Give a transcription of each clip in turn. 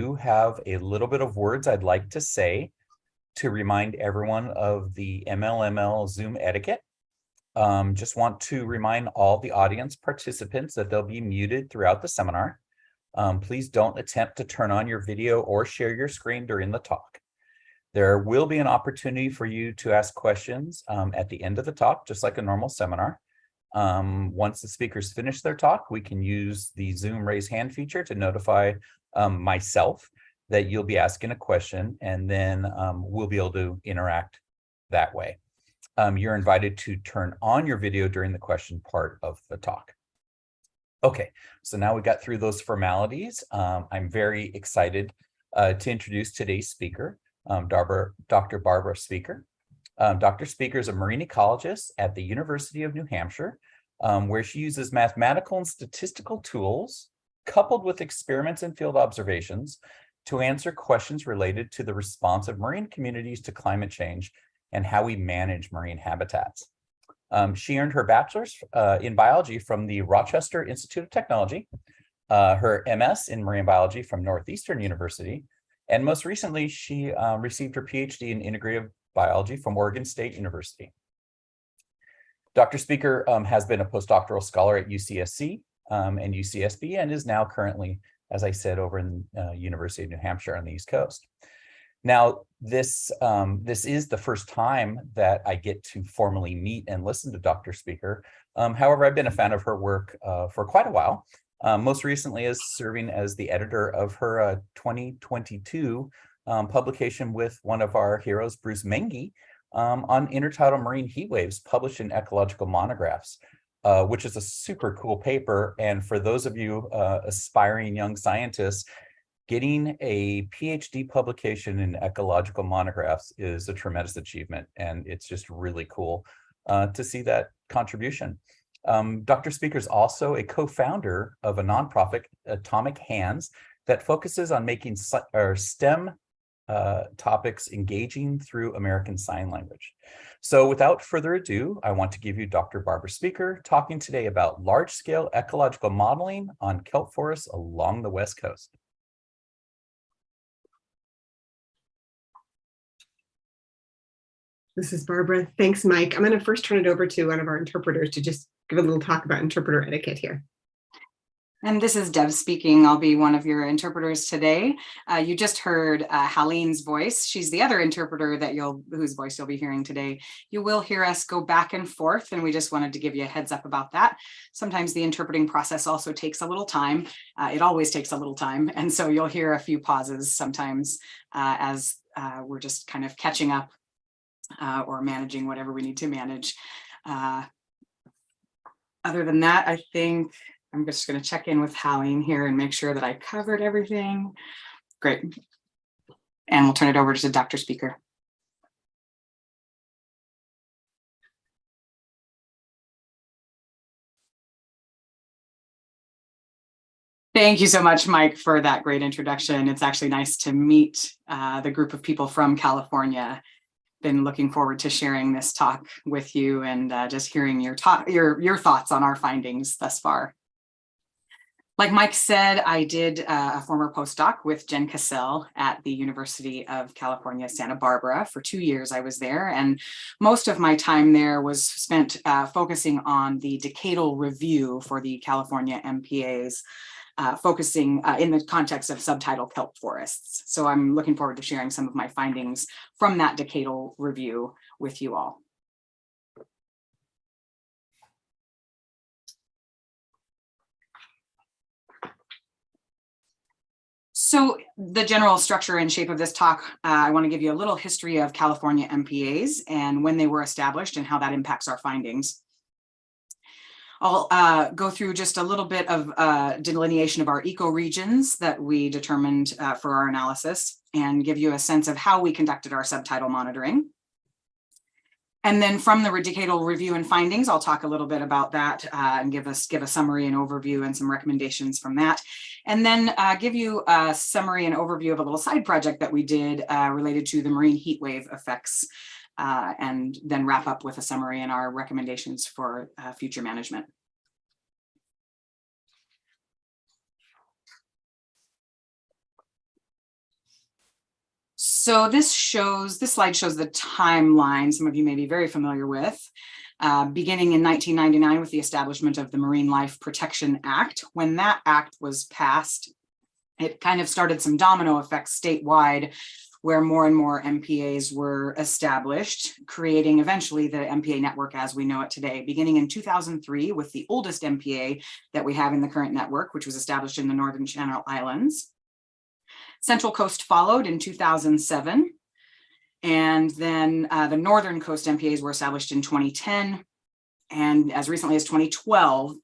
do have a little bit of words I'd like to say to remind everyone of the MLML Zoom etiquette. Just want to remind all the audience participants that they'll be muted throughout the seminar. Please don't attempt to turn on your video or share your screen during the talk. There will be an opportunity for you to ask questions at the end of the talk, just like a normal seminar. Once the speakers finish their talk, we can use the Zoom raise hand feature to notify myself that you'll be asking a question, and then we'll be able to interact that way. You're invited to turn on your video during the question part of the talk. Okay, so now we got through those formalities. I'm very excited to introduce today's speaker, Dr. Barbara Spiecker. Dr. Spiecker is a marine ecologist at the University of New Hampshire, where she uses mathematical and statistical tools coupled with experiments and field observations to answer questions related to the response of marine communities to climate change and how we manage marine habitats. She earned her bachelor's in biology from the Rochester Institute of Technology, her MS in marine biology from Northeastern University, and most recently, she received her PhD in integrative biology from Oregon State University. Dr. Spiecker has been a postdoctoral scholar at UCSC and UCSB, and is now currently, as I said, over in University of New Hampshire on the East Coast. Now, this is the first time that I get to formally meet and listen to Dr. Spiecker. However, I've been a fan of her work for quite a while. Most recently as serving as the editor of her 2022 publication with one of our heroes, Bruce Mengi, on intertidal marine heat waves published in Ecological Monographs, which is a super cool paper. And for those of you aspiring young scientists, getting a PhD publication in Ecological Monographs is a tremendous achievement, and it's just really cool to see that contribution. Dr. Spiecker is also a co-founder of a nonprofit, Atomic Hands, that focuses on making STEM topics engaging through American Sign Language. So without further ado, I want to give you Dr. Barbara Spiecker talking today about large-scale ecological modeling on kelp forests along the West Coast. This is Barbara. Thanks, Mike. I'm going to first turn it over to one of our interpreters to just give a little talk about interpreter etiquette here. And this is Deb speaking. I'll be one of your interpreters today. You just heard Halene's voice. She's the other interpreter whose voice you'll be hearing today. You will hear us go back and forth, and we just wanted to give you a heads up about that. Sometimes the interpreting process also takes a little time. It always takes a little time, and so you'll hear a few pauses sometimes as we're just kind of catching up or managing whatever we need to manage. Other than that, I think I'm just going to check in with Halene here and make sure that I covered everything. Great. And we'll turn it over to Dr. Spiecker. Thank you so much, Mike, for that great introduction. It's actually nice to meet the group of people from California. Been looking forward to sharing this talk with you and just hearing your thoughts on our findings thus far. Like Mike said, I did a former postdoc with Jen Cassell at the University of California, Santa Barbara. For 2 years I was there, and most of my time there was spent focusing on the decadal review for the California MPAs, focusing in the context of subtidal kelp forests. So I'm looking forward to sharing some of my findings from that decadal review with you all. So the general structure and shape of this talk, I want to give you a little history of California MPAs and when they were established and how that impacts our findings. I'll go through just a little bit of delineation of our ecoregions that we determined for our analysis and give you a sense of how we conducted our subtidal monitoring. And then from the decadal review and findings, I'll talk a little bit about that and give a summary and overview and some recommendations from that. And then give you a summary and overview of a little side project that we did related to the marine heat wave effects, and then wrap up with a summary and our recommendations for future management. So this slide shows the timeline some of you may be very familiar with, beginning in 1999 with the establishment of the Marine Life Protection Act. When that act was passed, it kind of started some domino effects statewide, where more and more MPAs were established, creating eventually the MPA network as we know it today, beginning in 2003 with the oldest MPA that we have in the current network, which was established in the Northern Channel Islands. Central Coast followed in 2007, and then the Northern Coast MPAs were established in 2010, and as recently as 2012,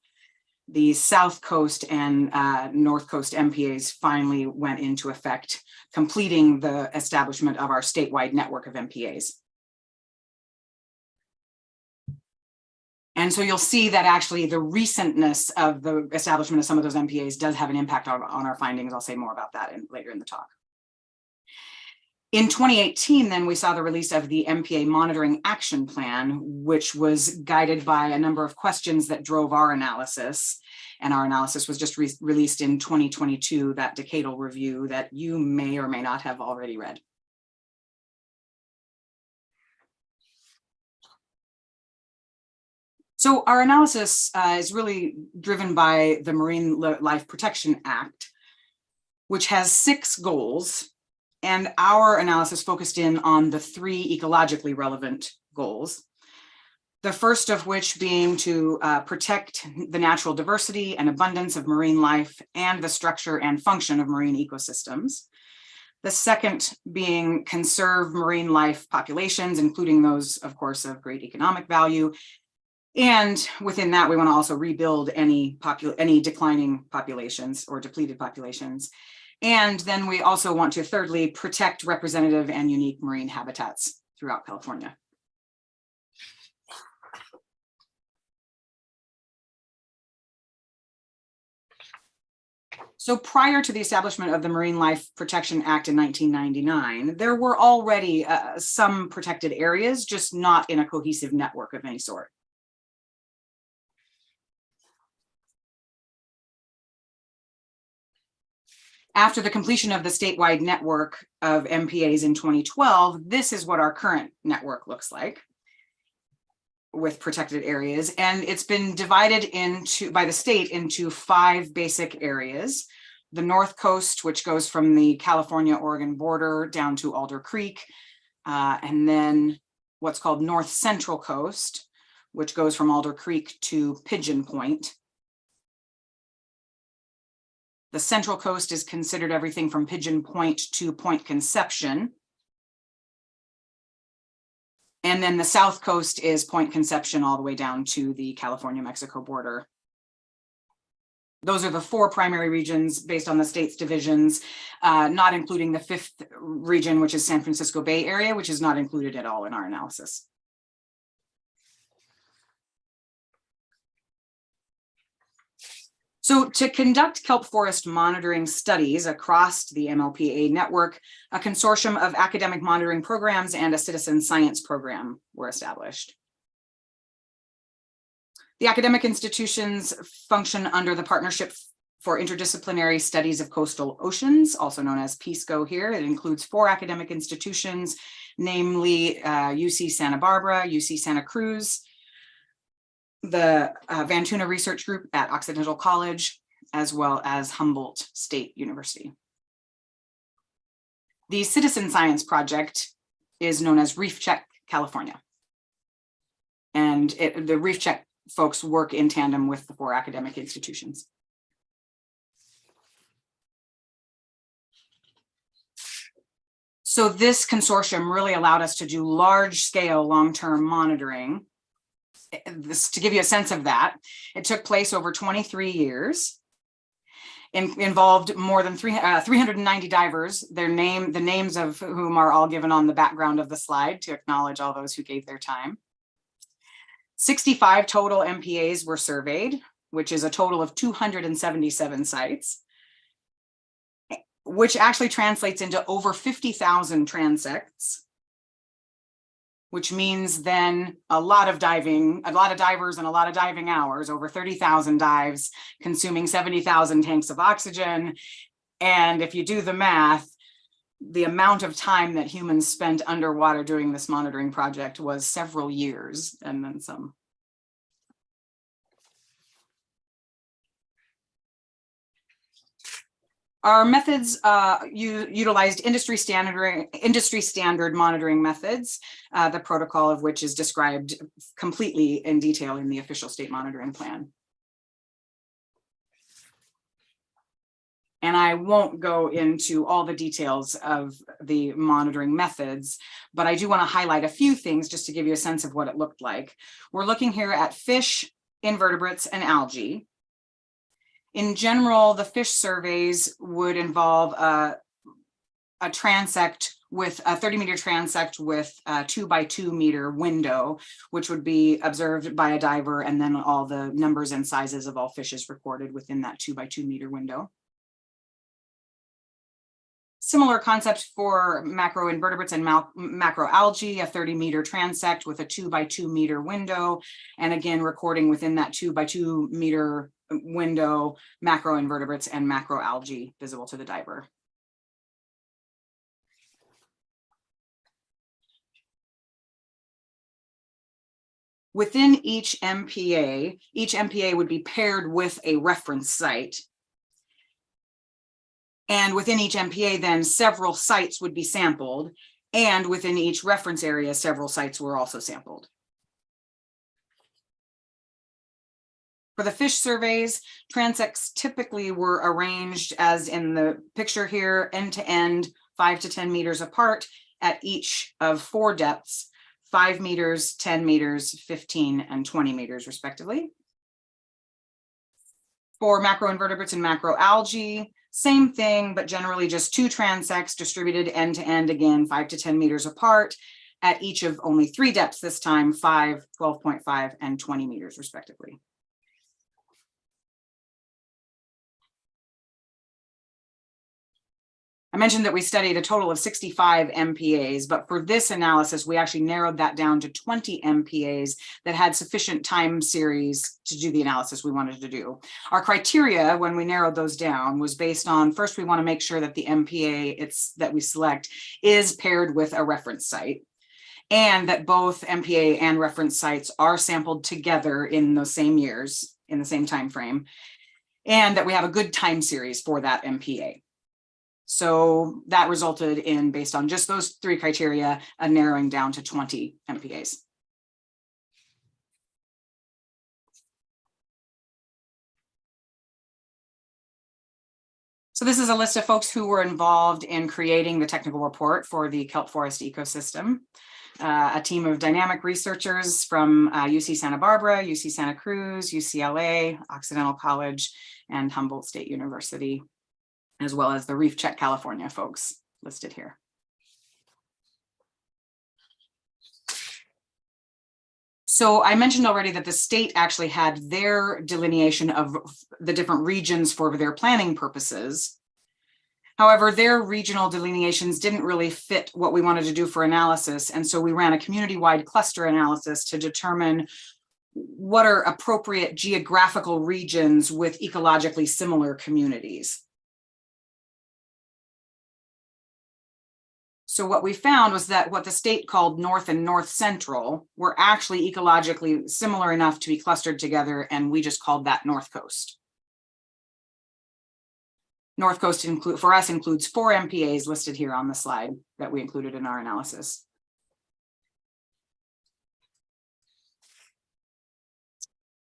the South Coast and North Coast MPAs finally went into effect, completing the establishment of our statewide network of MPAs. And so you'll see that actually the recentness of the establishment of some of those MPAs does have an impact on our findings. I'll say more about that later in the talk. In 2018, then we saw the release of the MPA Monitoring Action Plan, which was guided by a number of questions that drove our analysis. And our analysis was just released in 2022, that decadal review that you may or may not have already read. So our analysis is really driven by the Marine Life Protection Act, which has 6 goals. And our analysis focused in on the 3 ecologically relevant goals. The first of which being to protect the natural diversity and abundance of marine life and the structure and function of marine ecosystems. The second being conserve marine life populations, including those, of course, of great economic value. And within that, we want to also rebuild any declining populations or depleted populations. And then we also want to thirdly protect representative and unique marine habitats throughout California. So prior to the establishment of the Marine Life Protection Act in 1999, there were already some protected areas, just not in a cohesive network of any sort. After the completion of the statewide network of MPAs in 2012, this is what our current network looks like with protected areas. And it's been divided by the state into 5 basic areas. The North Coast, which goes from the California-Oregon border down to Alder Creek, and then what's called North Central Coast, which goes from Alder Creek to Pigeon Point. The Central Coast is considered everything from Pigeon Point to Point Conception. And then the South Coast is Point Conception all the way down to the California-Mexico border. Those are the 4 primary regions based on the state's divisions, not including the 5th region, which is San Francisco Bay Area, which is not included at all in our analysis. So to conduct kelp forest monitoring studies across the MLPA network, a consortium of academic monitoring programs and a citizen science program were established. The academic institutions function under the Partnership for Interdisciplinary Studies of Coastal Oceans, also known as PISCO here. It includes 4 academic institutions, namely UC Santa Barbara, UC Santa Cruz, the Vantuna Research Group at Occidental College, as well as Humboldt State University. The citizen science project is known as Reef Check California. And the Reef Check folks work in tandem with the 4 academic institutions. So this consortium really allowed us to do large-scale long-term monitoring. To give you a sense of that, it took place over 23 years, involved more than 390 divers, the names of whom are all given on the background of the slide to acknowledge all those who gave their time. 65 total MPAs were surveyed, which is a total of 277 sites, which actually translates into over 50,000 transects, which means then a lot of divers and a lot of diving hours, over 30,000 dives, consuming 70,000 tanks of oxygen. And if you do the math, the amount of time that humans spent underwater doing this monitoring project was several years and then some. Our methods utilized industry standard monitoring methods, the protocol of which is described completely in detail in the official state monitoring plan. And I won't go into all the details of the monitoring methods, but I do want to highlight a few things just to give you a sense of what it looked like. We're looking here at fish, invertebrates, and algae. In general, the fish surveys would involve a transect with a 30-meter transect with a 2x2 meter window, which would be observed by a diver, and then all the numbers and sizes of all fishes recorded within that 2x2 meter window. Similar concept for macroinvertebrates and macroalgae, a 30-meter transect with a 2x2 meter window, and again recording within that 2x2 meter window macroinvertebrates and macroalgae visible to the diver. Within each MPA would be paired with a reference site. And within each MPA, then several sites would be sampled. And within each reference area, several sites were also sampled. For the fish surveys, transects typically were arranged as in the picture here, end to end, 5 to 10 meters apart at each of 4 depths, 5 meters, 10 meters, 15, and 20 meters respectively. For macroinvertebrates and macroalgae, same thing, but generally just 2 transects distributed end to end, again, 5 to 10 meters apart at each of only 3 depths this time, 5, 12.5, and 20 meters respectively. I mentioned that we studied a total of 65 MPAs, but for this analysis, we actually narrowed that down to 20 MPAs that had sufficient time series to do the analysis we wanted to do. Our criteria when we narrowed those down was based on, first, we want to make sure that the MPA that we select is paired with a reference site, and that both MPA and reference sites are sampled together in those same years, in the same time frame, and that we have a good time series for that MPA. So that resulted in, based on just those 3 criteria, a narrowing down to 20 MPAs. So this is a list of folks who were involved in creating the technical report for the kelp forest ecosystem. A team of dynamic researchers from UC Santa Barbara, UC Santa Cruz, UCLA, Occidental College, and Humboldt State University, as well as the Reef Check California folks listed here. So I mentioned already that the state actually had their delineation of the different regions for their planning purposes. However, their regional delineations didn't really fit what we wanted to do for analysis. And so we ran a community-wide cluster analysis to determine what are appropriate geographical regions with ecologically similar communities. So what we found was that what the state called North and North Central were actually ecologically similar enough to be clustered together, and we just called that North Coast. North Coast for us includes 4 MPAs listed here on the slide that we included in our analysis.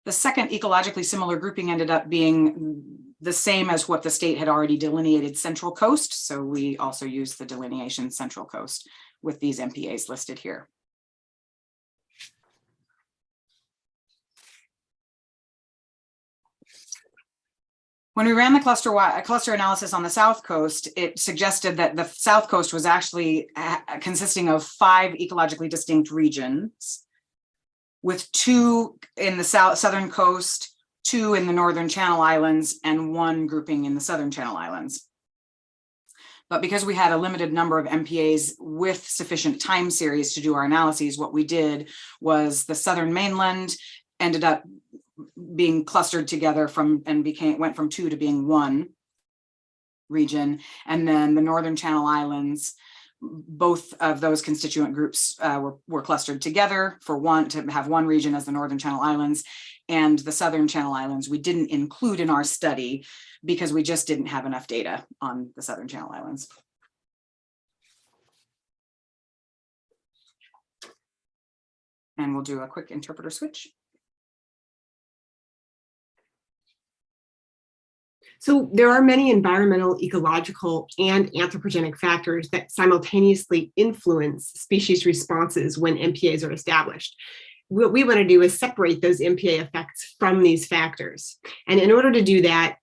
The second ecologically similar grouping ended up being the same as what the state had already delineated, Central Coast. So we also used the delineation Central Coast with these MPAs listed here. When we ran the cluster analysis on the South Coast, it suggested that the South Coast was actually consisting of 5 ecologically distinct regions, with 2 in the southern coast, 2 in the northern Channel Islands, and 1 grouping in the southern Channel Islands. But because we had a limited number of MPAs with sufficient time series to do our analyses, what we did was the southern mainland ended up being clustered together went from 2 to being 1 region. And then the Northern Channel Islands, both of those constituent groups were clustered together to have one region as the Northern Channel Islands, and the Southern Channel Islands we didn't include in our study because we just didn't have enough data on the Southern Channel Islands. And we'll do a quick interpreter switch. So there are many environmental, ecological, and anthropogenic factors that simultaneously influence species responses when MPAs are established. What we want to do is separate those MPA effects from these factors. And in order to do that,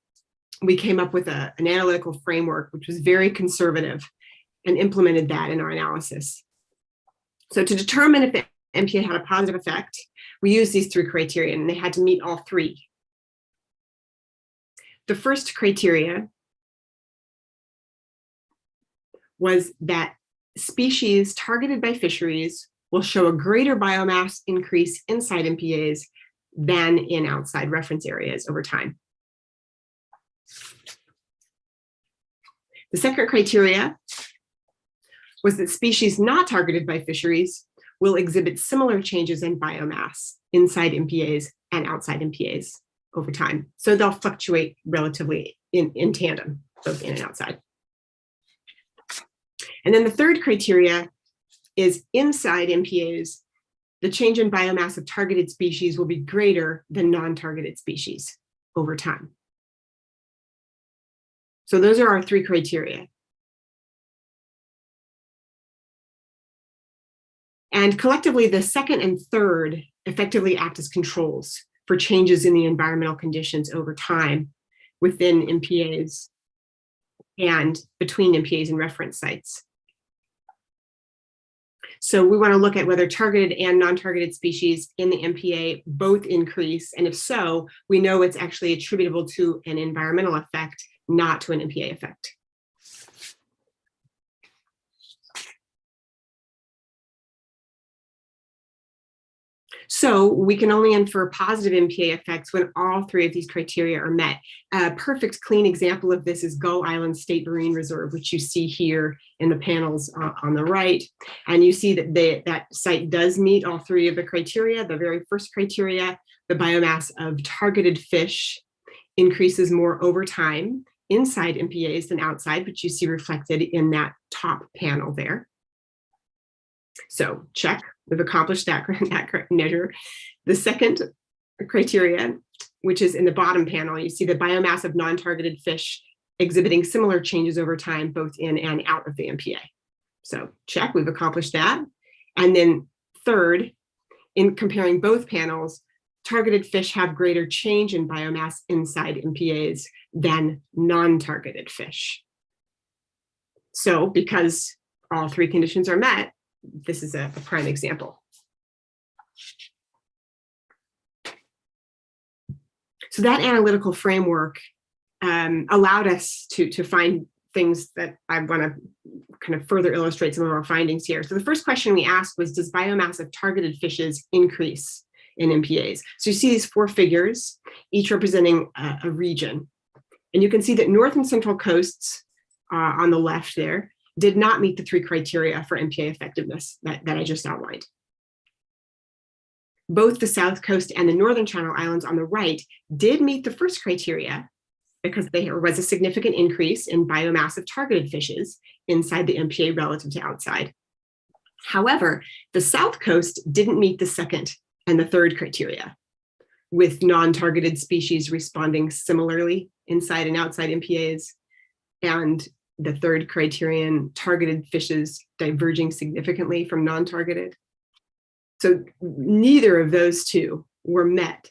we came up with an analytical framework, which was very conservative, and implemented that in our analysis. So to determine if the MPA had a positive effect, we used these 3 criteria, and they had to meet all 3. The first criteria was that species targeted by fisheries will show a greater biomass increase inside MPAs than in outside reference areas over time. The second criteria was that species not targeted by fisheries will exhibit similar changes in biomass inside MPAs and outside MPAs over time. So they'll fluctuate relatively in tandem, both in and outside. And then the third criteria is inside MPAs, the change in biomass of targeted species will be greater than non-targeted species over time. So those are our 3 criteria. And collectively, the second and third effectively act as controls for changes in the environmental conditions over time within MPAs and between MPAs and reference sites. So we want to look at whether targeted and non-targeted species in the MPA both increase, and if so, we know it's actually attributable to an environmental effect, not to an MPA effect. So we can only infer positive MPA effects when all 3 of these criteria are met. A perfect clean example of this is Gull Island State Marine Reserve, which you see here in the panels on the right. And you see that that site does meet all 3 of the criteria. The very first criteria, the biomass of targeted fish increases more over time inside MPAs than outside, which you see reflected in that top panel there. So check, we've accomplished that measure. The second criteria, which is in the bottom panel, you see the biomass of non-targeted fish exhibiting similar changes over time, both in and out of the MPA. So check, we've accomplished that. And then third, in comparing both panels, targeted fish have greater change in biomass inside MPAs than non-targeted fish. So because all 3 conditions are met, this is a prime example. So that analytical framework allowed us to find things that I want to kind of further illustrate some of our findings here. So the first question we asked was, does biomass of targeted fishes increase in MPAs? So you see these 4 figures, each representing a region. And you can see that North and Central coasts on the left there did not meet the 3 criteria for MPA effectiveness that I just outlined. Both the South Coast and the Northern Channel Islands on the right did meet the first criteria because there was a significant increase in biomass of targeted fishes inside the MPA relative to outside. However, the South Coast didn't meet the second and the third criteria, with non-targeted species responding similarly inside and outside MPAs, and the third criterion, targeted fishes diverging significantly from non-targeted. So neither of those 2 were met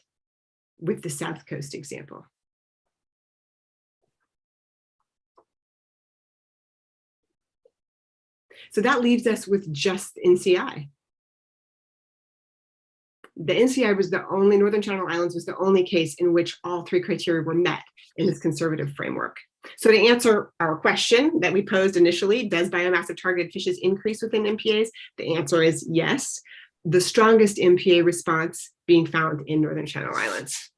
with the South Coast example. So that leaves us with just NCI. The NCI was the only, Northern Channel Islands was the only case in which all 3 criteria were met in this conservative framework. So to answer our question that we posed initially, does biomass of targeted fishes increase within MPAs? The answer is yes. The strongest MPA response being found in Northern Channel Islands.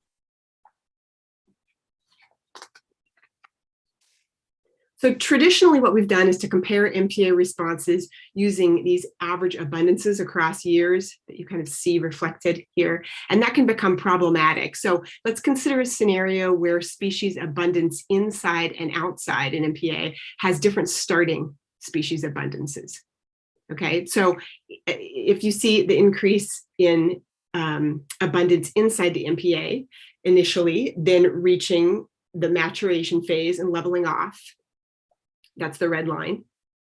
So traditionally what we've done is to compare MPA responses using these average abundances across years that you kind of see reflected here, and that can become problematic. So let's consider a scenario where species abundance inside and outside an MPA has different starting species abundances. Okay, so if you see the increase in abundance inside the MPA initially, then reaching the maturation phase and leveling off, that's the red line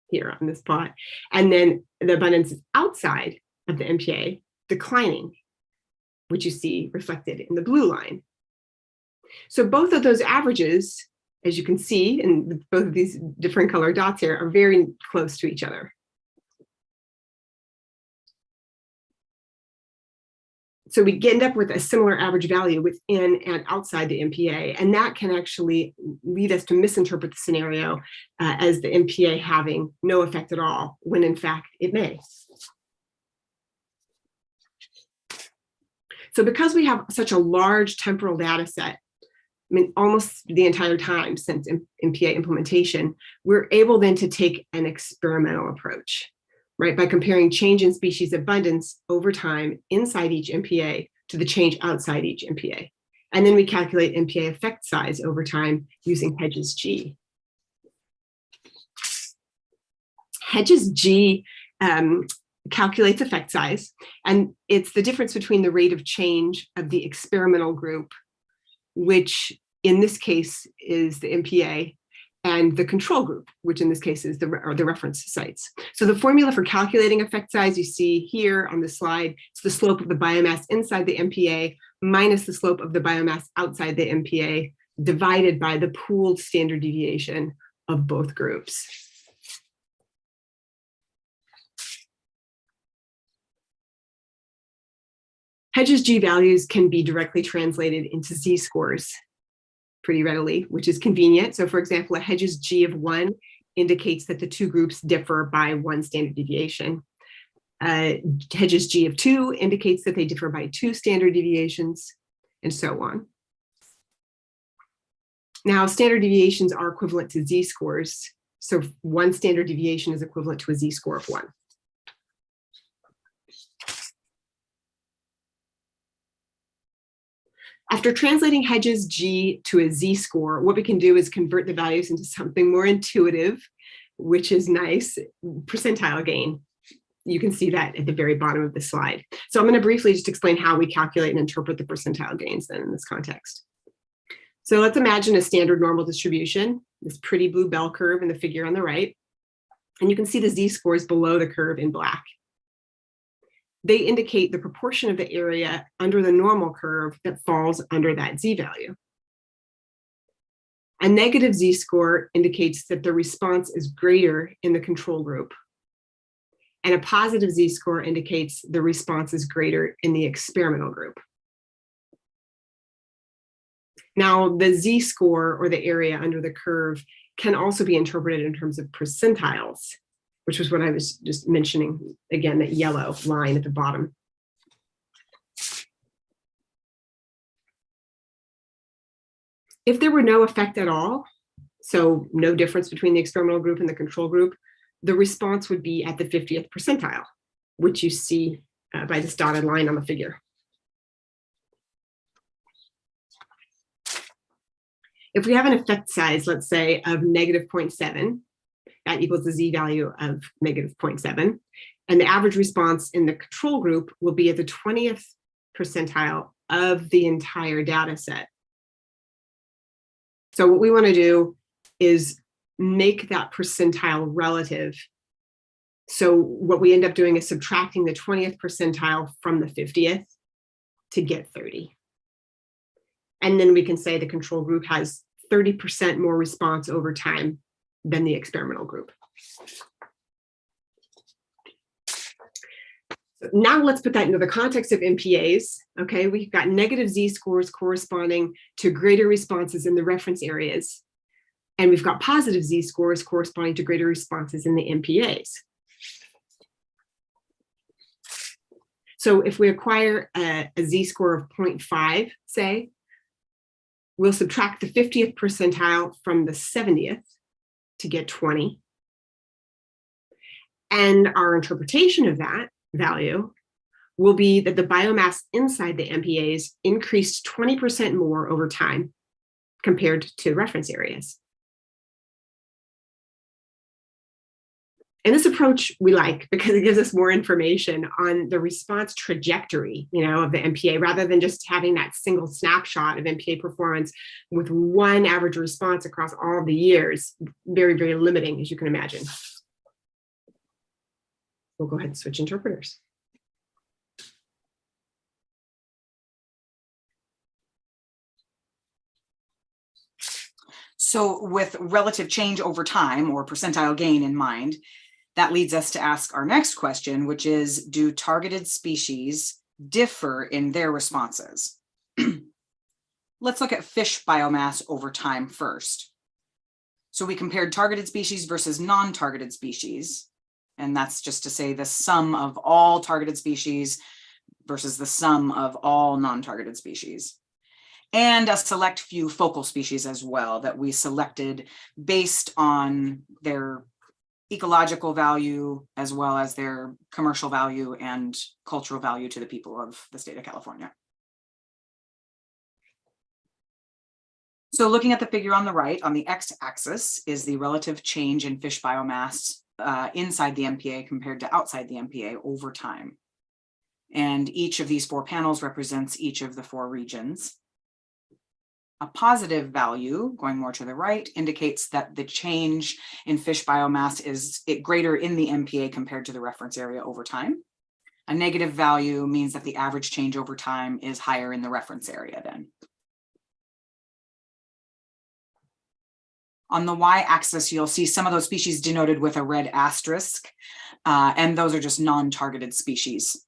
here on this plot. And then the abundance is outside of the MPA declining, which you see reflected in the blue line. So both of those averages, as you can see in both of these different color dots here, are very close to each other. So we end up with a similar average value within and outside the MPA, and that can actually lead us to misinterpret the scenario as the MPA having no effect at all, when in fact it may. So because we have such a large temporal data set, I mean, almost the entire time since MPA implementation, we're able then to take an experimental approach, right? By comparing change in species abundance over time inside each MPA to the change outside each MPA. And then we calculate MPA effect size over time using Hedges G. Hedges G calculates effect size, and it's the difference between the rate of change of the experimental group, which in this case is the MPA, and the control group, which in this case is the reference sites. So the formula for calculating effect size you see here on the slide, it's the slope of the biomass inside the MPA minus the slope of the biomass outside the MPA divided by the pooled standard deviation of both groups. Hedges G values can be directly translated into Z-scores pretty readily, which is convenient. So for example, a Hedges G of 1 indicates that the two groups differ by 1 standard deviation. Hedges G of 2 indicates that they differ by 2 standard deviations, and so on. Now, standard deviations are equivalent to Z-scores. So 1 standard deviation is equivalent to a Z-score of 1. After translating Hedges G to a Z-score, what we can do is convert the values into something more intuitive, which is nice, percentile gain. You can see that at the very bottom of the slide. So I'm going to briefly just explain how we calculate and interpret the percentile gains then in this context. So let's imagine a standard normal distribution, this pretty blue bell curve in the figure on the right. And you can see the Z-scores below the curve in black. They indicate the proportion of the area under the normal curve that falls under that Z value. A negative Z-score indicates that the response is greater in the control group. And a positive Z-score indicates the response is greater in the experimental group. Now, the Z-score, or the area under the curve, can also be interpreted in terms of percentiles, which was what I was just mentioning, again, that yellow line at the bottom. If there were no effect at all, so no difference between the experimental group and the control group, the response would be at the 50th percentile, which you see by this dotted line on the figure. If we have an effect size, let's say, of -0.7, that equals the Z value of -0.7. And the average response in the control group will be at the 20th percentile of the entire data set. So what we want to do is make that percentile relative. So what we end up doing is subtracting the 20th percentile from the 50th to get 30. And then we can say the control group has 30% more response over time than the experimental group. So now let's put that into the context of MPAs. Okay, we've got negative Z-scores corresponding to greater responses in the reference areas. And we've got positive Z-scores corresponding to greater responses in the MPAs. So if we acquire a Z-score of 0.5, say, we'll subtract the 50th percentile from the 70th, to get 20. And our interpretation of that value will be that the biomass inside the MPAs increased 20% more over time compared to reference areas. And this approach we like because it gives us more information on the response trajectory, of the MPA, rather than just having that single snapshot of MPA performance with one average response across all of the years. Very, very limiting, as you can imagine. We'll go ahead and switch interpreters. So with relative change over time, or percentile gain in mind, that leads us to ask our next question, which is, do targeted species differ in their responses? Let's look at fish biomass over time first. So we compared targeted species versus non-targeted species. And that's just to say the sum of all targeted species versus the sum of all non-targeted species. And a select few focal species as well that we selected based on their ecological value, as well as their commercial value and cultural value to the people of the state of California. So looking at the figure on the right, on the x-axis is the relative change in fish biomass inside the MPA compared to outside the MPA over time. And each of these 4 panels represents each of the 4 regions. A positive value, going more to the right, indicates that the change in fish biomass is greater in the MPA compared to the reference area over time. A negative value means that the average change over time is higher in the reference area then. On the y-axis, you'll see some of those species denoted with a red asterisk, and those are just non-targeted species.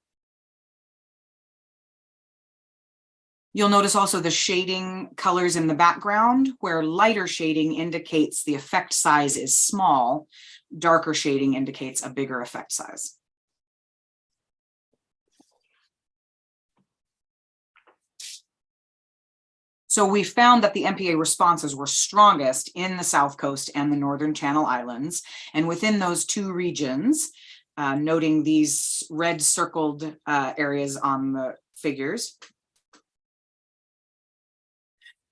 You'll notice also the shading colors in the background, where lighter shading indicates the effect size is small, darker shading indicates a bigger effect size. So we found that the MPA responses were strongest in the South Coast and the Northern Channel Islands. And within those 2 regions, noting these red circled areas on the figures,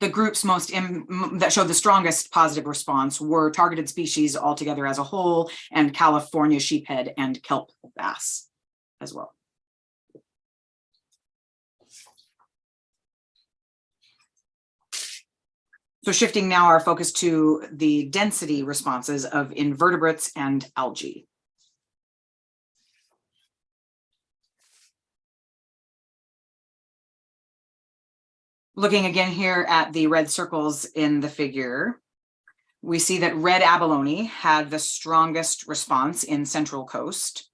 the groups that showed the strongest positive response were targeted species altogether as a whole, and California sheephead and kelp bass as well. So shifting now our focus to the density responses of invertebrates and algae. Looking again here at the red circles in the figure, we see that red abalone had the strongest response in Central Coast.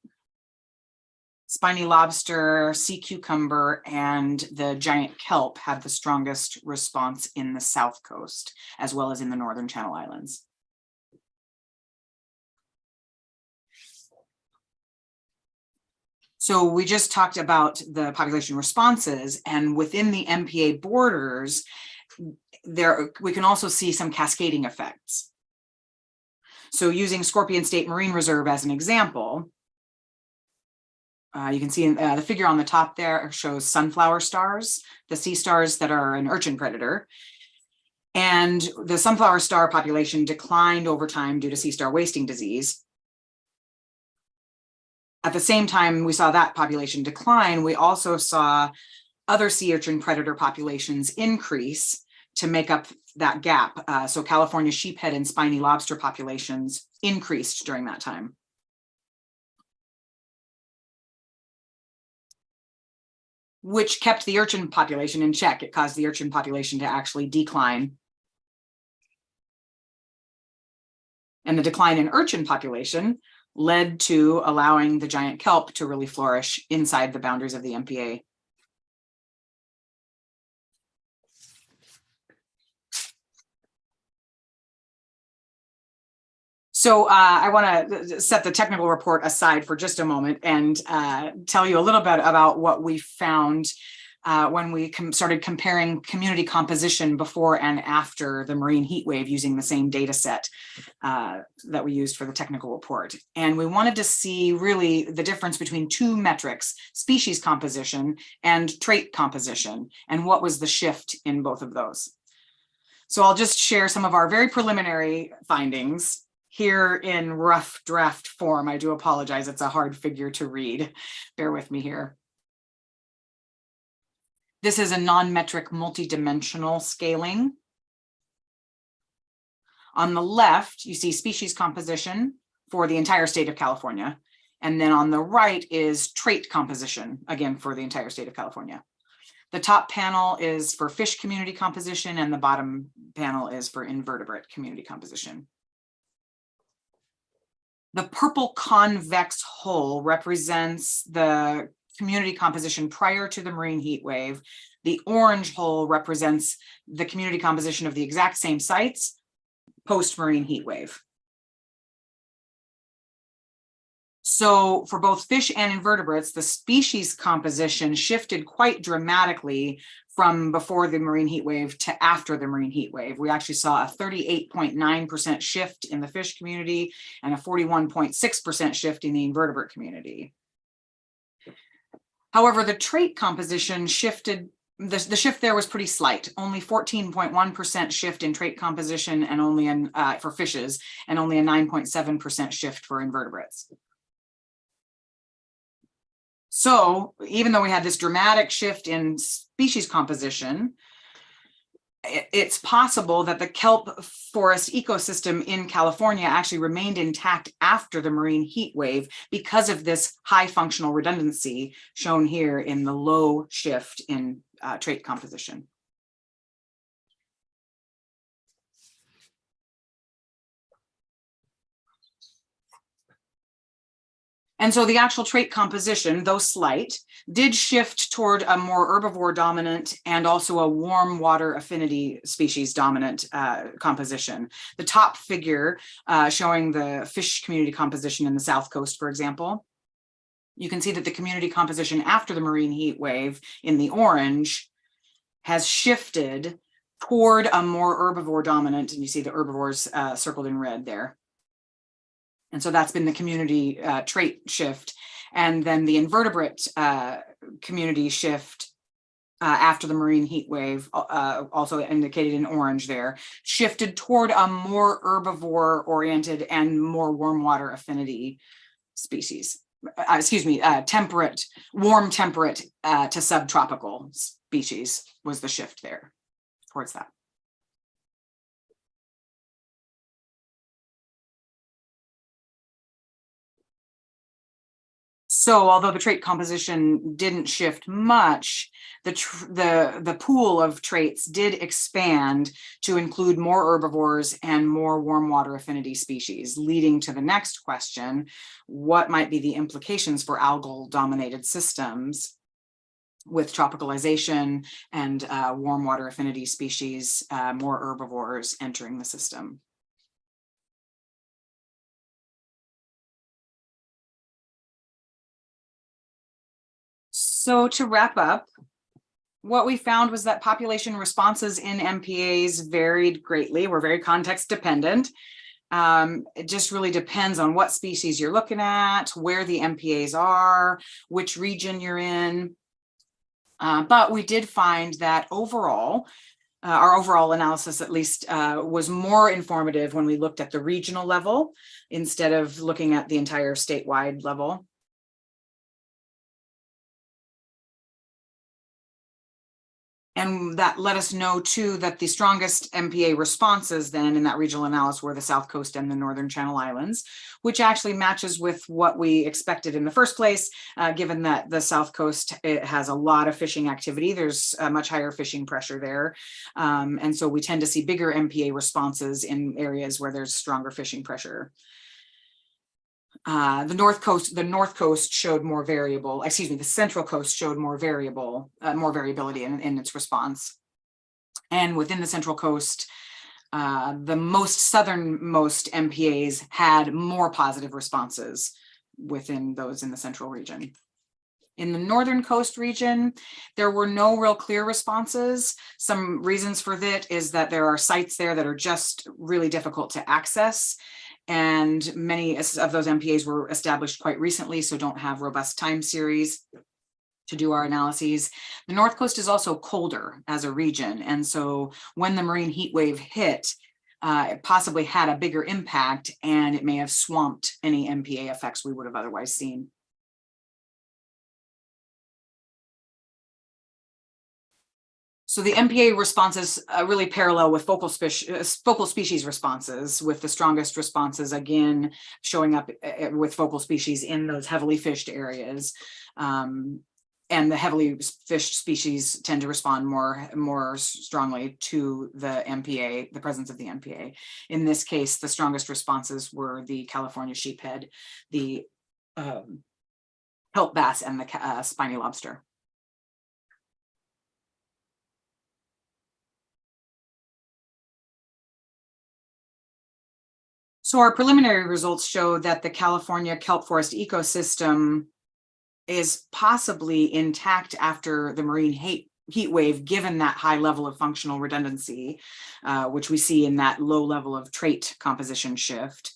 Spiny lobster, sea cucumber, and the giant kelp had the strongest response in the South Coast, as well as in the Northern Channel Islands. So we just talked about the population responses, and within the MPA borders, we can also see some cascading effects. So using Scorpion State Marine Reserve as an example, you can see the figure on the top there shows sunflower stars, the sea stars that are an urchin predator. And the sunflower star population declined over time due to sea star wasting disease. At the same time we saw that population decline, we also saw other sea urchin predator populations increase to make up that gap. So California sheephead and spiny lobster populations increased during that time. Which kept the urchin population in check. It caused the urchin population to actually decline. And the decline in urchin population led to allowing the giant kelp to really flourish inside the boundaries of the MPA. So I want to set the technical report aside for just a moment and tell you a little bit about what we found when we started comparing community composition before and after the marine heat wave using the same data set that we used for the technical report. And we wanted to see really the difference between two metrics, species composition and trait composition, and what was the shift in both of those. So I'll just share some of our very preliminary findings here in rough draft form. I do apologize, it's a hard figure to read. Bear with me here. This is a non-metric multidimensional scaling. On the left, you see species composition for the entire state of California. And then on the right is trait composition, again, for the entire state of California. The top panel is for fish community composition, and the bottom panel is for invertebrate community composition. The purple convex hull represents the community composition prior to the marine heat wave. The orange hull represents the community composition of the exact same sites post-marine heat wave. So for both fish and invertebrates, the species composition shifted quite dramatically from before the marine heat wave to after the marine heat wave. We actually saw a 38.9% shift in the fish community and a 41.6% shift in the invertebrate community. However, the trait composition shifted, the shift there was pretty slight, only 14.1% shift in trait composition and only for fishes, and only a 9.7% shift for invertebrates. So even though we had this dramatic shift in species composition, it's possible that the kelp forest ecosystem in California actually remained intact after the marine heat wave because of this high functional redundancy shown here in the low shift in trait composition. And so the actual trait composition, though slight, did shift toward a more herbivore dominant and also a warm water affinity species dominant composition. The top figure showing the fish community composition in the South Coast, for example, you can see that the community composition after the marine heat wave in the orange has shifted toward a more herbivore dominant, and you see the herbivores circled in red there. And so that's been the community trait shift. And then the invertebrate community shift after the marine heat wave, also indicated in orange there, shifted toward a more herbivore oriented and more warm water affinity species. Temperate, warm temperate to subtropical species was the shift there towards that. So although the trait composition didn't shift much, the pool of traits did expand to include more herbivores and more warm water affinity species, leading to the next question: what might be the implications for algal dominated systems with tropicalization and warm water affinity species, more herbivores entering the system? So to wrap up, what we found was that population responses in MPAs varied greatly. We're very context dependent. It just really depends on what species you're looking at, where the MPAs are, which region you're in. But we did find that overall, our overall analysis at least was more informative when we looked at the regional level instead of looking at the entire statewide level. And that let us know, too, that the strongest MPA responses then in that regional analysis were the South Coast and the Northern Channel Islands, which actually matches with what we expected in the first place, given that the South Coast, it has a lot of fishing activity. There's a much higher fishing pressure there. And so we tend to see bigger MPA responses in areas where there's stronger fishing pressure. The North Coast showed more variable, the Central Coast showed more variability in its response. And within the Central Coast, the most southernmost MPAs had more positive responses within those in the central region. In the northern coast region, there were no real clear responses. Some reasons for that is that there are sites there that are just really difficult to access. And many of those MPAs were established quite recently, so don't have robust time series to do our analyses. The North Coast is also colder as a region. And so when the marine heat wave hit, it possibly had a bigger impact, and it may have swamped any MPA effects we would have otherwise seen. So the MPA responses really parallel with focal species responses, with the strongest responses again showing up with focal species in those heavily fished areas. And the heavily fished species tend to respond more strongly to the MPA, the presence of the MPA. In this case, the strongest responses were the California sheephead, the kelp bass, and the spiny lobster. So our preliminary results show that the California kelp forest ecosystem is possibly intact after the marine heat wave, given that high level of functional redundancy, which we see in that low level of trait composition shift.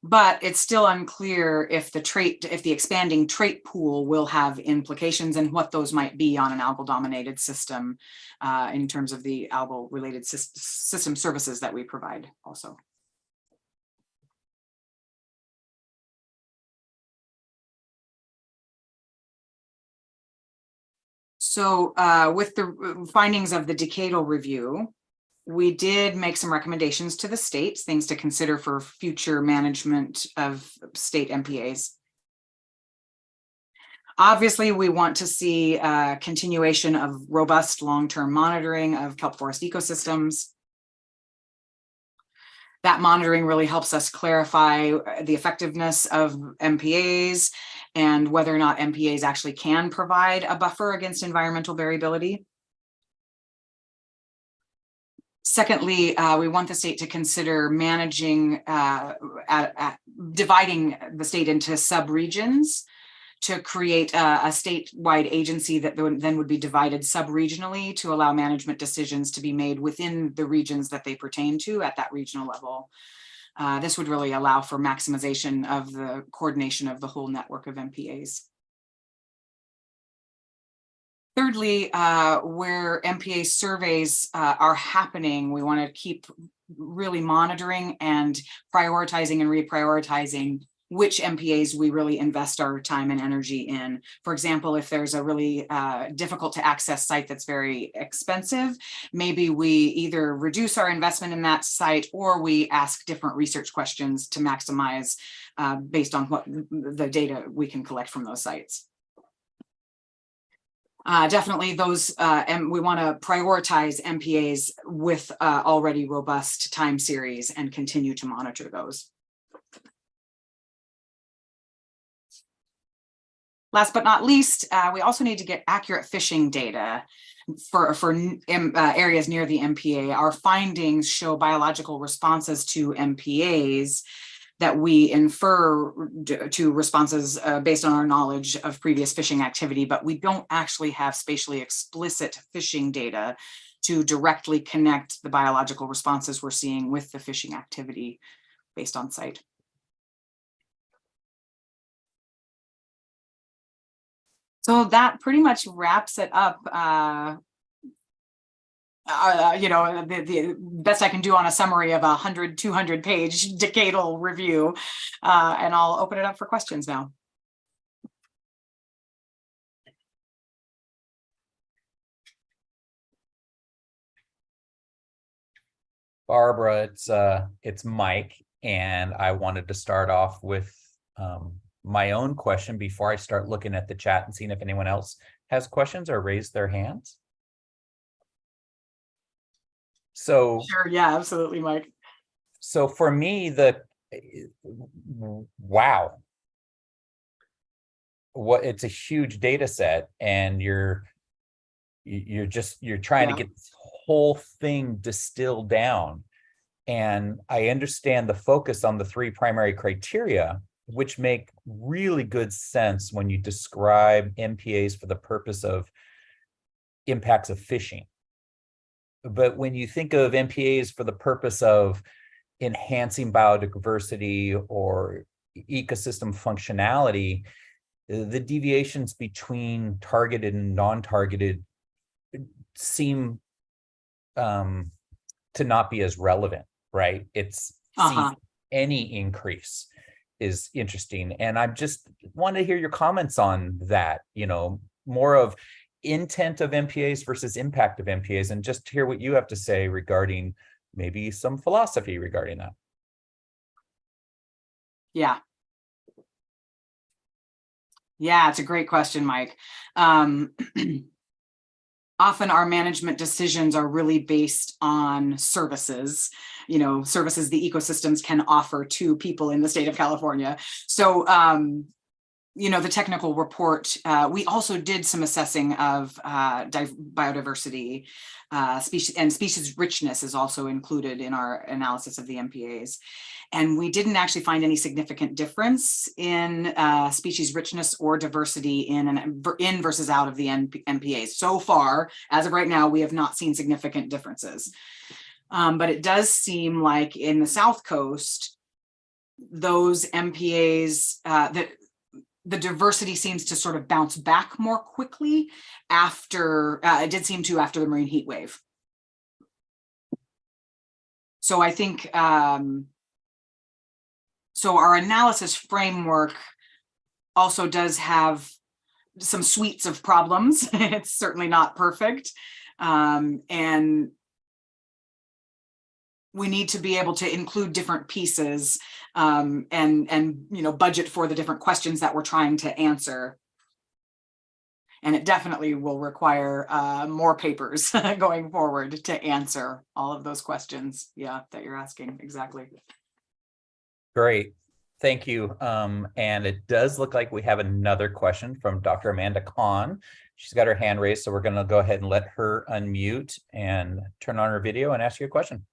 But it's still unclear if the expanding trait pool will have implications and what those might be on an algal-dominated system in terms of the algal-related system services that we provide also. So with the findings of the decadal review, we did make some recommendations to the states, things to consider for future management of state MPAs. Obviously, we want to see a continuation of robust long-term monitoring of kelp forest ecosystems. That monitoring really helps us clarify the effectiveness of MPAs and whether or not MPAs actually can provide a buffer against environmental variability. Secondly, we want the state to consider managing, dividing the state into sub-regions to create a statewide agency that then would be divided sub-regionally to allow management decisions to be made within the regions that they pertain to at that regional level. This would really allow for maximization of the coordination of the whole network of MPAs. Thirdly, where MPA surveys are happening, we want to keep really monitoring and prioritizing and reprioritizing which MPAs we really invest our time and energy in. For example, if there's a really difficult to access site that's very expensive, maybe we either reduce our investment in that site or we ask different research questions to maximize based on what the data we can collect from those sites. Definitely those, and we want to prioritize MPAs with already robust time series and continue to monitor those. Last but not least, we also need to get accurate fishing data for areas near the MPA. Our findings show biological responses to MPAs that we infer to responses based on our knowledge of previous fishing activity, but we don't actually have spatially explicit fishing data to directly connect the biological responses we're seeing with the fishing activity based on site. So that pretty much wraps it up. You know, the best I can do on a summary of a 200 page decadal review. And I'll open it up for questions now. Barbara, it's Mike, and I wanted to start off with my own question before I start looking at the chat and seeing if anyone else has questions or raised their hands. So sure, yeah, absolutely, Mike. So for me, wow, it's a huge data set, and you're trying to get this whole thing distilled down. And I understand the focus on the 3 primary criteria, which make really good sense when you describe MPAs for the purpose of impacts of fishing. But when you think of MPAs for the purpose of enhancing biodiversity or ecosystem functionality, the deviations between targeted and non-targeted seem to not be as relevant, right? It's any increase is interesting. And I just want to hear your comments on that, you know, more of intent of MPAs versus impact of MPAs, and just hear what you have to say regarding maybe some philosophy regarding that. Yeah. Yeah, it's a great question, Mike. Often our management decisions are really based on services, you know, services the ecosystems can offer to people in the state of California. So, you know, the technical report, we also did some assessing of biodiversity, species richness is also included in our analysis of the MPAs. And we didn't actually find any significant difference in species richness or diversity in versus out of the MPAs. So far, as of right now, we have not seen significant differences. But it does seem like in the South Coast, those MPAs, the diversity seems to sort of bounce back more quickly after, it did seem to after the marine heat wave. So I think, so our analysis framework also does have some suites of problems. It's certainly not perfect. And we need to be able to include different pieces and you know, budget for the different questions that we're trying to answer. And it definitely will require more papers going forward to answer all of those questions, yeah, that you're asking. Exactly. Great, thank you. And it does look like we have another question from Dr. Amanda Kahn. She's got her hand raised, so we're going to go ahead and let her unmute and turn on her video and ask you a question.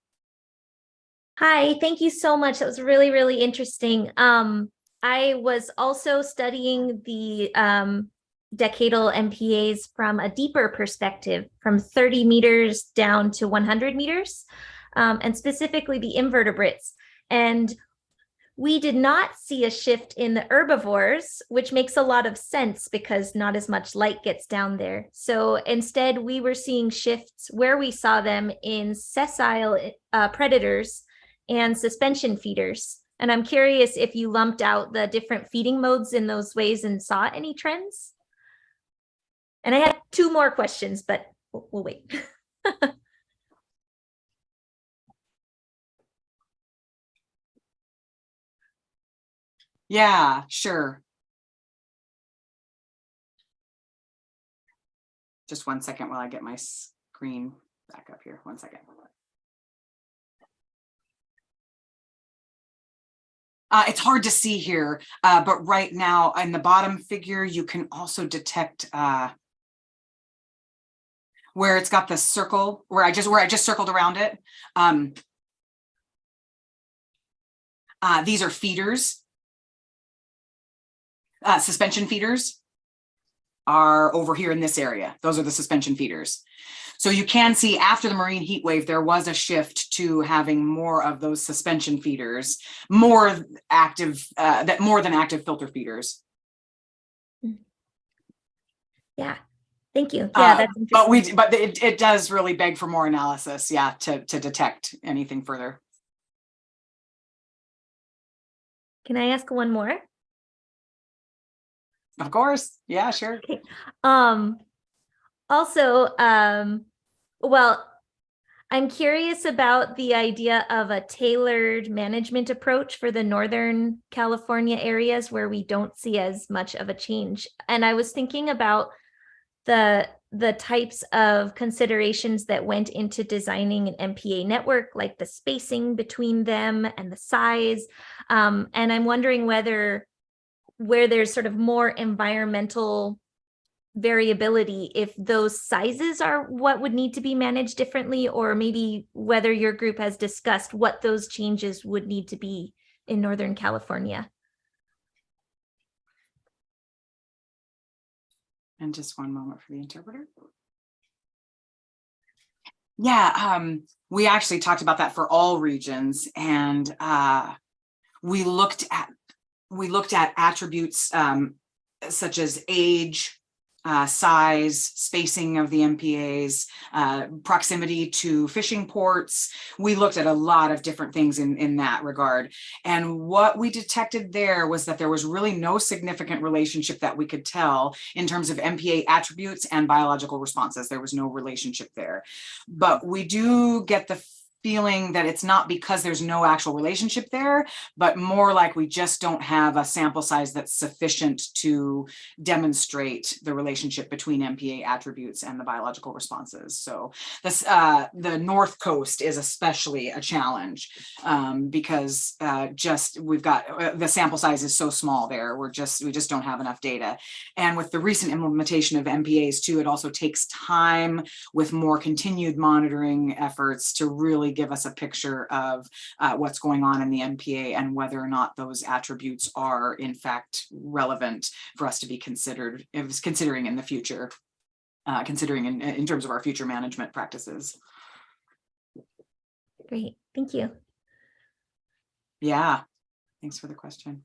Hi, thank you so much. That was really, really interesting. I was also studying the decadal MPAs from a deeper perspective, from 30 meters down to 100 meters, and specifically the invertebrates. And we did not see a shift in the herbivores, which makes a lot of sense because not as much light gets down there. So instead, we were seeing shifts where we saw them in sessile predators and suspension feeders. And I'm curious if you lumped out the different feeding modes in those ways and saw any trends. And I had two more questions, but we'll wait. Yeah, sure. Just 1 second while I get my screen back up here. 1 second. It's hard to see here, but right now in the bottom figure, you can also detect where it's got the circle, where I just circled around it. These are feeders. Suspension feeders are over here in this area. Those are the suspension feeders. So you can see after the marine heat wave, there was a shift to having more of those suspension feeders, more active, more than active filter feeders. Yeah, thank you. Yeah, that's interesting. But it does really beg for more analysis, yeah, to detect anything further. Can I ask one more? Of course. Yeah, sure. Okay. Also, well, I'm curious about the idea of a tailored management approach for the Northern California areas where we don't see as much of a change. And I was thinking about the types of considerations that went into designing an MPA network, like the spacing between them and the size. And I'm wondering where there's sort of more environmental variability, if those sizes are what would need to be managed differently, or maybe whether your group has discussed what those changes would need to be in Northern California. And just one moment for the interpreter. Yeah, we actually talked about that for all regions, and we looked at attributes such as age, size, spacing of the MPAs, proximity to fishing ports. We looked at a lot of different things in that regard. And what we detected there was that there was really no significant relationship that we could tell in terms of MPA attributes and biological responses. There was no relationship there. But we do get the feeling that it's not because there's no actual relationship there, but more like we just don't have a sample size that's sufficient to demonstrate the relationship between MPA attributes and the biological responses. So this, the North Coast is especially a challenge because we've got the sample size is so small there. We just don't have enough data. And with the recent implementation of MPAs too, it also takes time with more continued monitoring efforts to really give us a picture of what's going on in the MPA and whether or not those attributes are in fact relevant for us to be considering in the future, considering in terms of our future management practices. Great, thank you. Yeah, thanks for the question.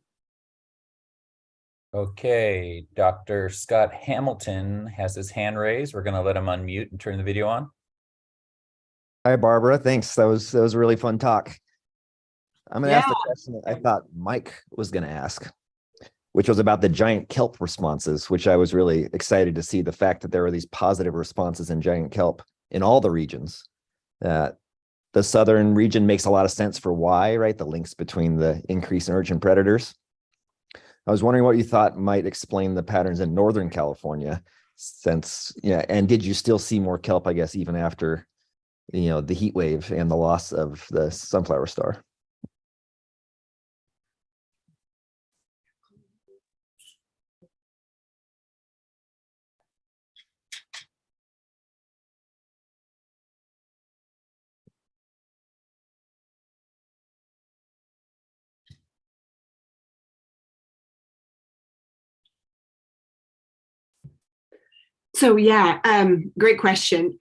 Okay, Dr. Scott Hamilton has his hand raised. We're going to let him unmute and turn the video on. Hi, Barbara. Thanks. That was a really fun talk. I'm going to ask the question that I thought Mike was going to ask, which was about the giant kelp responses, which I was really excited to see the fact that there were these positive responses in giant kelp in all the regions. The southern region makes a lot of sense for why, right? The links between the increase in urchin predators. I was wondering what you thought might explain the patterns in Northern California since, yeah, and did you still see more kelp, I guess, even after the heat wave and the loss of the sunflower star? So yeah, great question.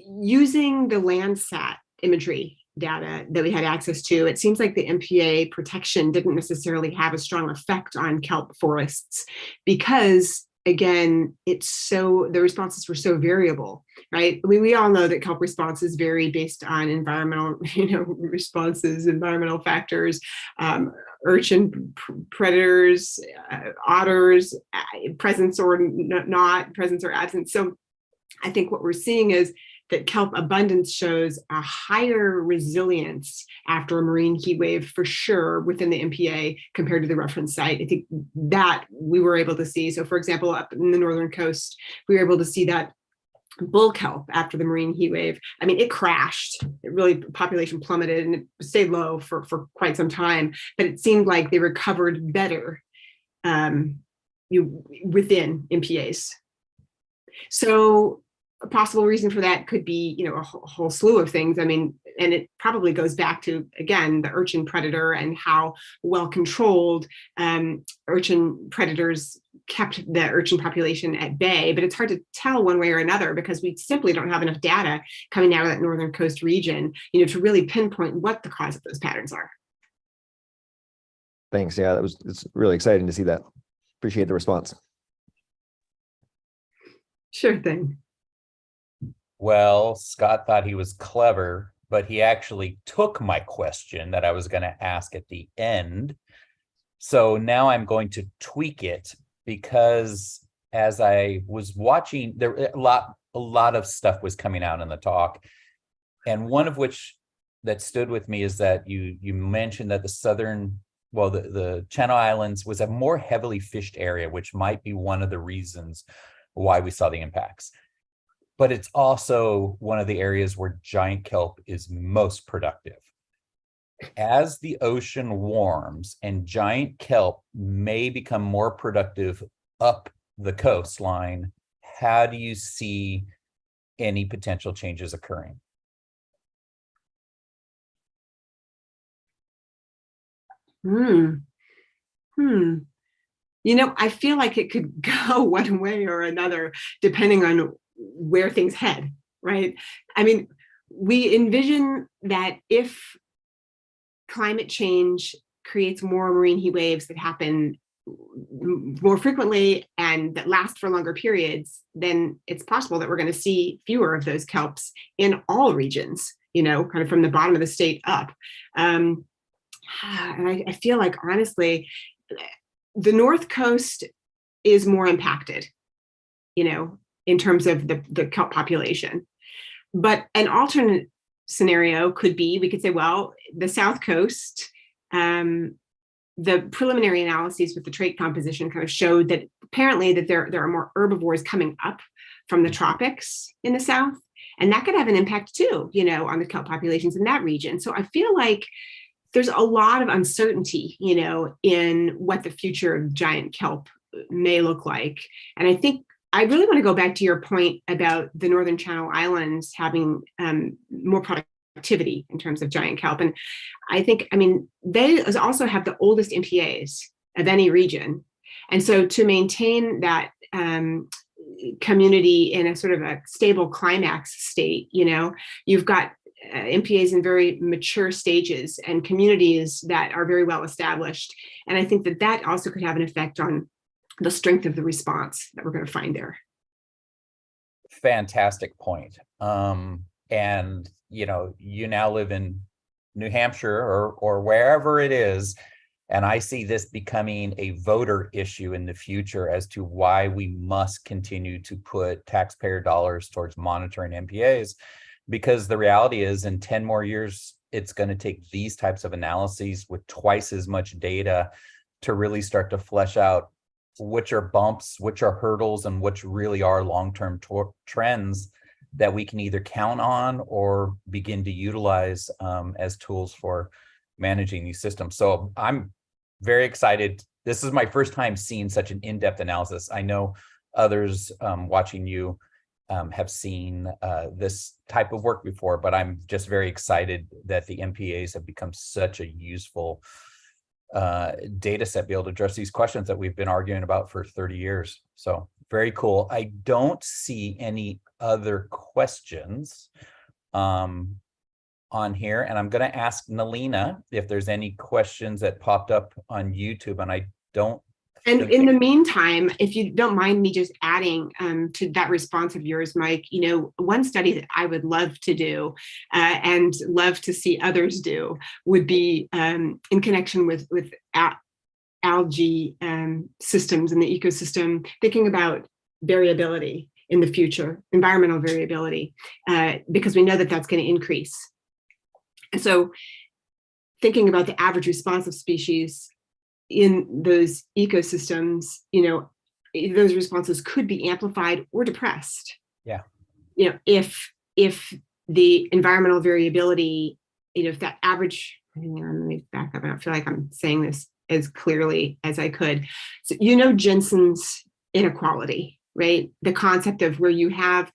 Using the Landsat imagery data that we had access to, it seems like the MPA protection didn't necessarily have a strong effect on kelp forests because, again, the responses were so variable, right? We all know that kelp responses vary based on environmental, responses, environmental factors, urchin predators, otters, presence or not, presence or absence. So I think what we're seeing is that kelp abundance shows a higher resilience after a marine heat wave for sure within the MPA compared to the reference site. I think that we were able to see. So for example, up in the northern coast, we were able to see that bull kelp after the marine heat wave. I mean, it crashed. It really, population plummeted and it stayed low for quite some time, but it seemed like they recovered better within MPAs. So a possible reason for that could be, a whole slew of things. I mean, and it probably goes back to, again, the urchin predator and how well controlled urchin predators kept the urchin population at bay. But it's hard to tell one way or another because we simply don't have enough data coming out of that northern coast region, to really pinpoint what the cause of those patterns are. Thanks. Yeah, it's really exciting to see that. Appreciate the response. Sure thing. Well, Scott thought he was clever, but he actually took my question that I was going to ask at the end. So now I'm going to tweak it because as I was watching, there a lot of stuff was coming out in the talk. And one of which that stood with me is that you mentioned that the Channel Islands was a more heavily fished area, which might be one of the reasons why we saw the impacts. But it's also one of the areas where giant kelp is most productive. As the ocean warms and giant kelp may become more productive up the coastline, how do you see any potential changes occurring? I feel like it could go one way or another, depending on where things head, right? I mean, we envision that if climate change creates more marine heat waves that happen more frequently and that last for longer periods, then it's possible that we're going to see fewer of those kelps in all regions, kind of from the bottom of the state up. And I feel like, honestly, the North Coast is more impacted, in terms of the kelp population. But an alternate scenario could be, we could say, well, the South Coast, the preliminary analyses with the trait composition kind of showed that apparently that there are more herbivores coming up from the tropics in the South. And that could have an impact too, on the kelp populations in that region. So I feel like there's a lot of uncertainty, in what the future of giant kelp may look like. And I think I really want to go back to your point about the Northern Channel Islands having more productivity in terms of giant kelp. And I think, they also have the oldest MPAs of any region. And so to maintain that community in a sort of a stable climax state, you've got MPAs in very mature stages and communities that are very well established. And I think that also could have an effect on the strength of the response that we're going to find there. Fantastic point. And you now live in New Hampshire or wherever it is, and I see this becoming a voter issue in the future as to why we must continue to put taxpayer dollars towards monitoring MPAs, because the reality is in 10 more years, it's going to take these types of analyses with twice as much data to really start to flesh out which are bumps, which are hurdles, and which really are long-term trends that we can either count on or begin to utilize as tools for managing these systems. So I'm very excited. This is my first time seeing such an in-depth analysis. I know others watching you have seen this type of work before, but I'm just very excited that the MPAs have become such a useful data set to be able to address these questions that we've been arguing about for 30 years. So very cool. I don't see any other questions on here, and I'm going to ask Nalina if there's any questions that popped up on YouTube, and I don't. And in the meantime, if you don't mind me just adding to that response of yours, Mike, one study that I would love to do and love to see others do would be in connection with algae systems in the ecosystem, thinking about variability in the future, environmental variability, because we know that that's going to increase. And so thinking about the average response of species in those ecosystems, those responses could be amplified or depressed. Yeah. If the environmental variability, if that average, let me back up. I don't feel like I'm saying this as clearly as I could. So, Jensen's inequality, right? The concept of where you have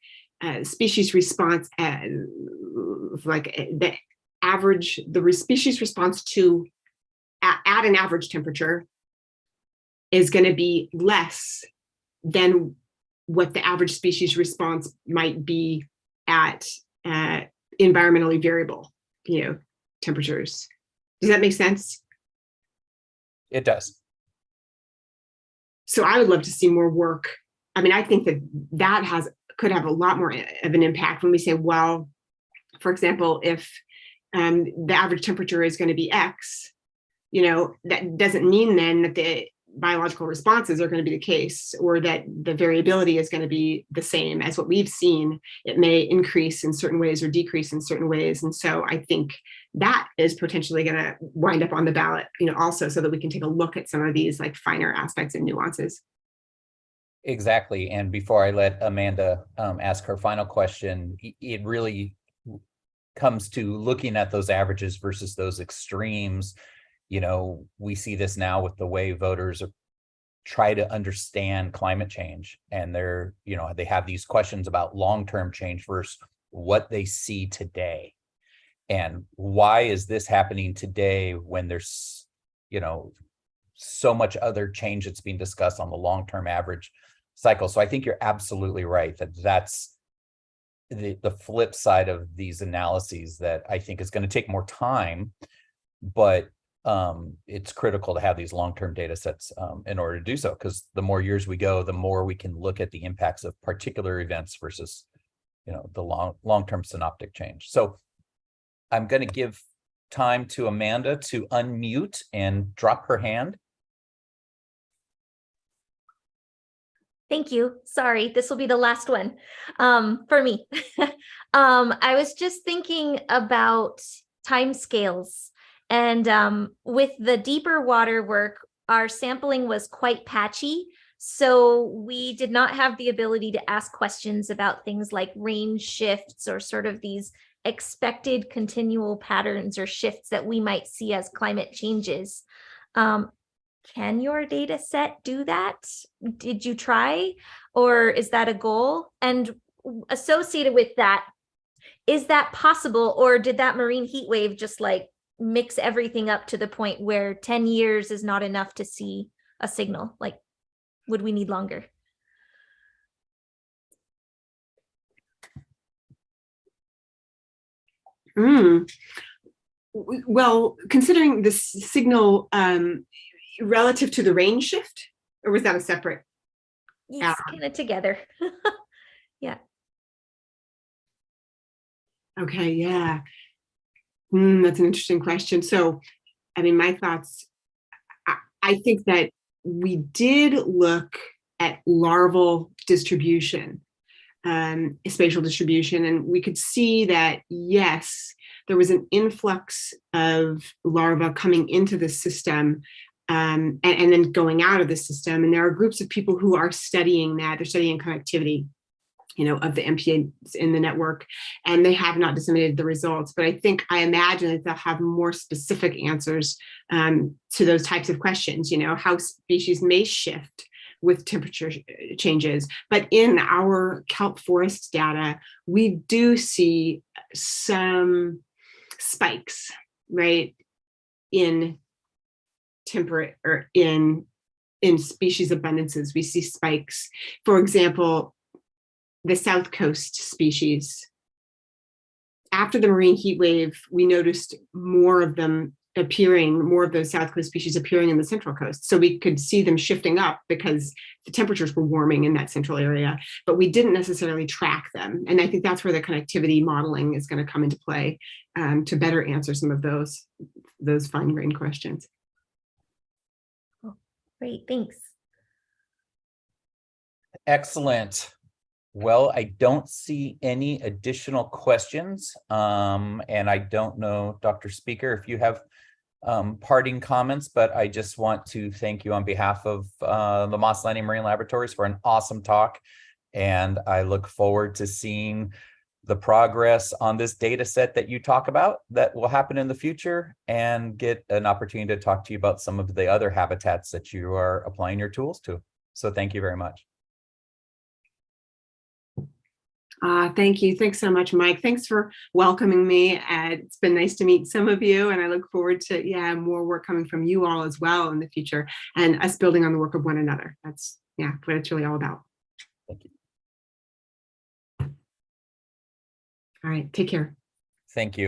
species response, like the species response to at an average temperature is going to be less than what the average species response might be at environmentally variable, temperatures. Does that make sense? It does. So I would love to see more work. I think that could have a lot more of an impact when we say, well, for example, if the average temperature is going to be X, that doesn't mean then that the biological responses are going to be the case, or that the variability is going to be the same as what we've seen. It may increase in certain ways or decrease in certain ways. And so I think that is potentially going to wind up on the ballot, also, so that we can take a look at some of these like finer aspects and nuances. Exactly. And before I let Amanda ask her final question, it really comes to looking at those averages versus those extremes. We see this now with the way voters try to understand climate change, and they have these questions about long-term change versus what they see today. And why is this happening today when there's, so much other change that's being discussed on the long-term average cycle. So I think you're absolutely right that that's the flip side of these analyses that I think is going to take more time, but it's critical to have these long-term data sets in order to do so, because the more years we go, the more we can look at the impacts of particular events versus, the long-term synoptic change. So I'm going to give time to Amanda to unmute and drop her hand. Thank you. Sorry, this will be the last one for me. I was just thinking about timescales, and with the deeper water work, our sampling was quite patchy. So we did not have the ability to ask questions about things like range shifts or sort of these expected continual patterns or shifts that we might see as climate changes. Can your data set do that? Did you try, or is that a goal? And associated with that, is that possible, or did that marine heat wave just like mix everything up to the point where 10 years is not enough to see a signal? Like, would we need longer? Well, considering the signal relative to the range shift, or was that a separate? Yes, kind of together. Yeah. Okay, yeah. That's an interesting question. So, I mean, my thoughts, I think that we did look at larval distribution, spatial distribution, and we could see that, yes, there was an influx of larvae coming into the system and then going out of the system. And there are groups of people who are studying that. They're studying connectivity, of the MPAs in the network, and they have not disseminated the results. But I imagine that they'll have more specific answers to those types of questions, how species may shift with temperature changes. But in our kelp forest data, we do see some spikes, right, in temperate or in species abundances. We see spikes. For example, the South Coast species. After the marine heat wave, we noticed more of those South Coast species appearing in the Central Coast. So we could see them shifting up because the temperatures were warming in that central area, but we didn't necessarily track them. And I think that's where the connectivity modeling is going to come into play to better answer some of those fine-grained questions. Oh, great, thanks. Excellent. Well, I don't see any additional questions. And I don't know, Dr. Spiecker, if you have parting comments, but I just want to thank you on behalf of the Moss Landing Marine Laboratories for an awesome talk. And I look forward to seeing the progress on this data set that you talk about that will happen in the future, and get an opportunity to talk to you about some of the other habitats that you are applying your tools to. So thank you very much. Thank you. Thanks so much, Mike. Thanks for welcoming me. It's been nice to meet some of you, and I look forward to more work coming from you all as well in the future, and us building on the work of one another. That's what it's really all about. Thank you. All right, take care. Thank you.